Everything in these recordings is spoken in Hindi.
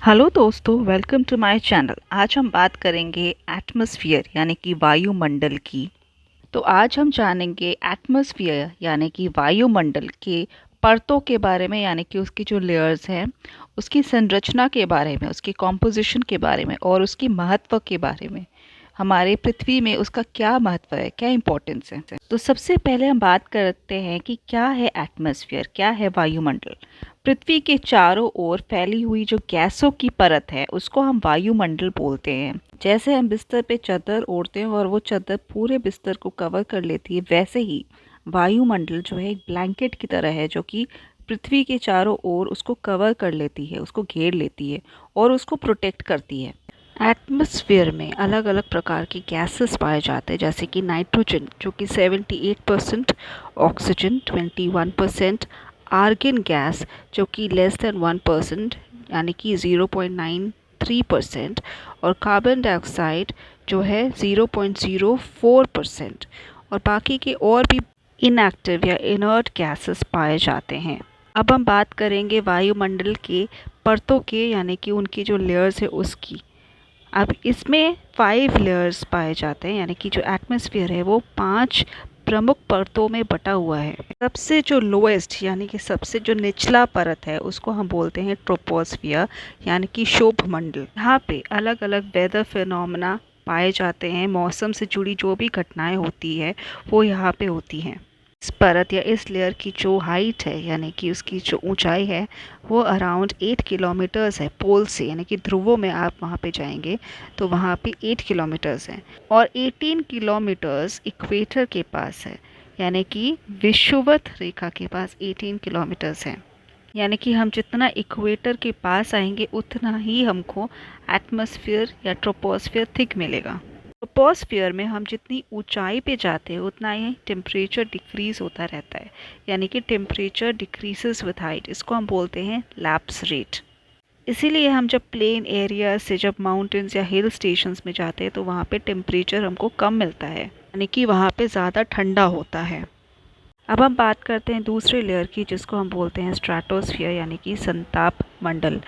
हेलो दोस्तों, वेलकम टू माय चैनल। आज हम बात करेंगे एटमॉस्फेयर यानी कि वायुमंडल की। तो आज हम जानेंगे एटमॉस्फेयर यानी कि वायुमंडल के परतों के बारे में, यानी कि उसकी जो लेयर्स हैं, उसकी संरचना के बारे में, उसकी कॉम्पोजिशन के बारे में और उसकी महत्व के बारे में। हमारे पृथ्वी में उसका क्या महत्व है, क्या इम्पोर्टेंस है। तो सबसे पहले हम बात करते हैं कि क्या है एटमॉस्फेयर, क्या है वायुमंडल। पृथ्वी के चारों ओर फैली हुई जो गैसों की परत है उसको हम वायुमंडल बोलते हैं। जैसे हम बिस्तर पे चादर ओढ़ते हैं और वो चादर पूरे बिस्तर को कवर कर लेती है, वैसे ही वायुमंडल जो है एक ब्लैंकेट की तरह है जो कि पृथ्वी के चारों ओर उसको कवर कर लेती है, उसको घेर लेती है और उसको प्रोटेक्ट करती है। एटमॉस्फेयर में अलग अलग प्रकार की गैसेस पाए जाते हैं, जैसे कि नाइट्रोजन जो कि 78%, ऑक्सीजन 21%, आर्गन गैस जो कि लेस देन 1% यानी कि 0.93%, और कार्बन डाइऑक्साइड जो है 0.04%, और बाकी के और भी इनएक्टिव या इनर्ट गैसेस पाए जाते हैं। अब हम बात करेंगे वायुमंडल के परतों के, यानी कि उनकी जो लेयर्स है उसकी। अब इसमें 5 लेयर्स पाए जाते हैं, यानी कि जो एटमॉस्फेयर है वो 5 प्रमुख परतों में बटा हुआ है। सबसे जो लोएस्ट यानी कि सबसे जो निचला परत है उसको हम बोलते हैं ट्रोपोस्फियर, यानी कि शोभ मंडल। यहाँ पे अलग अलग वेदर फिनोमेना पाए जाते हैं, मौसम से जुड़ी जो भी घटनाएं होती है वो यहाँ पे होती हैं। इस परत या इस लेयर की जो हाइट है, यानी कि उसकी जो ऊंचाई है, वो अराउंड 8 किलोमीटर्स है पोल से, यानी कि ध्रुवों में आप वहाँ पे जाएंगे तो वहाँ पे 8 किलोमीटर्स है, और 18 किलोमीटर्स इक्वेटर के पास है, यानी कि विषुवत रेखा के पास 18 किलोमीटर्स है। यानी कि हम जितना इक्वेटर के पास आएंगे उतना ही हमको एटमॉस्फेयर या ट्रोपोस्फियर थिक मिलेगा। ट्रोपोस्फियर में हम जितनी ऊंचाई पे जाते हैं उतना ही टेम्परेचर डिक्रीज होता रहता है, यानी कि टेम्परेचर डिक्रीजेस विद हाइट। इसको हम बोलते हैं लैप्स रेट। इसीलिए हम जब प्लेन एरिया से, जब माउंटेन्स या हिल स्टेशंस में जाते हैं तो वहाँ पे टेम्परेचर हमको कम मिलता है, यानी कि वहाँ पे ज़्यादा ठंडा होता है। अब हम बात करते हैं दूसरे लेयर की, जिसको हम बोलते हैं स्ट्रेटोस्फियर, यानी कि संताप मंडल,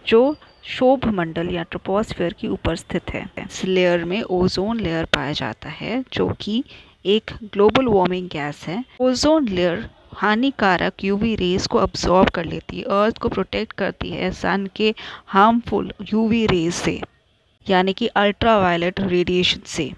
जो शोभ मंडल या ट्रोपोस्फियर के ऊपर स्थित है। इस लेयर में ओजोन लेयर पाया जाता है जो कि एक ग्लोबल वार्मिंग गैस है। ओजोन लेयर हानिकारक यूवी रेज को अब्सॉर्ब कर लेती है, अर्थ को प्रोटेक्ट करती है सन के हार्मफुल यूवी रेज से, यानी कि अल्ट्रावायलेट रेडिएशन से।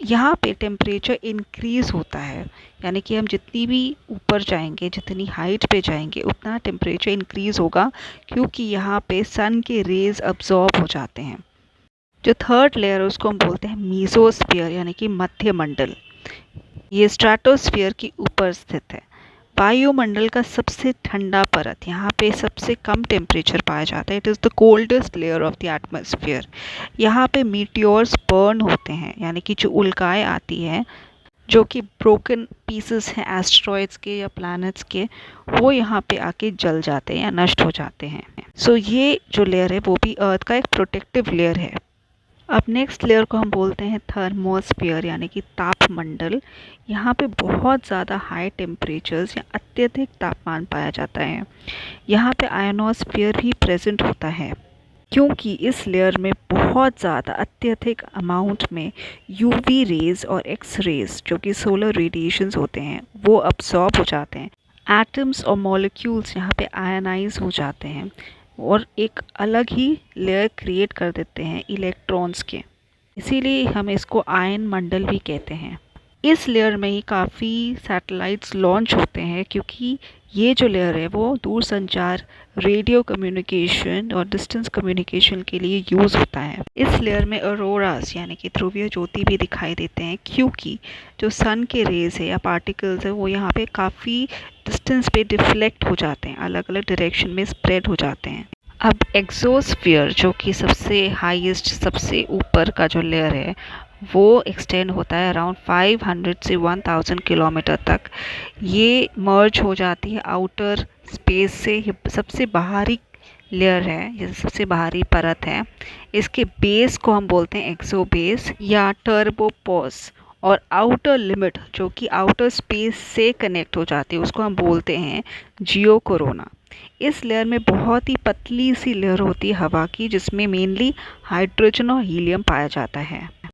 यहाँ पे टेम्परेचर इंक्रीज़ होता है, यानी कि हम जितनी भी ऊपर जाएंगे, जितनी हाइट पे जाएंगे उतना टेम्परेचर इंक्रीज़ होगा, क्योंकि यहाँ पे सन के रेज अब्जॉर्ब हो जाते हैं। जो थर्ड लेयर है उसको हम बोलते हैं मीसोस्फीयर, यानी कि मध्य मंडल। ये स्ट्रेटोस्फीयर के ऊपर स्थित है। वायुमंडल का सबसे ठंडा परत, यहाँ पे सबसे कम टेम्परेचर पाया जाता है। It is the coldest layer of the atmosphere. यहाँ पे मीटियोर्स बर्न होते हैं, यानी कि जो उल्काएं आती हैं, जो कि ब्रोकन पीसेस हैं एस्ट्रॉइड्स के या प्लैनेट्स के, वो यहाँ पे आके जल जाते हैं या नष्ट हो जाते हैं। सो ये जो लेयर है वो भी अर्थ का एक प्रोटेक्टिव लेयर है। अब नेक्स्ट लेयर को हम बोलते हैं थर्मोस्फियर, यानी कि तापमंडल। यहाँ पे बहुत ज़्यादा हाई टेम्परेचर्स या अत्यधिक तापमान पाया जाता है। यहाँ पे आयनोस्फियर भी प्रेजेंट होता है, क्योंकि इस लेयर में बहुत ज़्यादा अत्यधिक अमाउंट में यूवी रेज और एक्स रेज जो कि सोलर रेडिएशंस होते हैं वो अब्सॉर्ब हो जाते हैं। एटम्स और मॉलिक्यूल्स यहाँ पे आयनाइज हो जाते हैं और एक अलग ही लेयर क्रिएट कर देते हैं इलेक्ट्रॉन्स के। इसीलिए हम इसको आयन मंडल भी कहते हैं। इस लेयर में ही काफ़ी सैटेलाइट्स लॉन्च होते हैं, क्योंकि ये जो लेयर है वो दूर संचार, रेडियो कम्युनिकेशन और डिस्टेंस कम्युनिकेशन के लिए यूज़ होता है। इस लेयर में ऑरोरास यानी कि ध्रुवीय ज्योति भी दिखाई देते हैं, क्योंकि जो सन के रेज है या पार्टिकल्स है वो यहाँ पे काफ़ी डिस्टेंस पे डिफ्लेक्ट हो जाते हैं, अलग अलग डायरेक्शन में स्प्रेड हो जाते हैं। अब एक्सोस्फीयर जो कि सबसे हाईएस्ट, सबसे ऊपर का जो लेयर है, वो एक्सटेंड होता है अराउंड 500 से 1000 किलोमीटर तक। ये मर्ज हो जाती है आउटर स्पेस से। ये सबसे बाहरी लेयर है, ये सबसे बाहरी परत है। इसके बेस को हम बोलते हैं एक्सो बेस या टर्बोपॉज, और आउटर लिमिट जो कि आउटर स्पेस से कनेक्ट हो जाती है उसको हम बोलते हैं जियो कोरोना। इस लेयर में बहुत ही पतली सी लेयर होती है हवा की, जिसमें मेनली हाइड्रोजन और हीलियम पाया जाता है।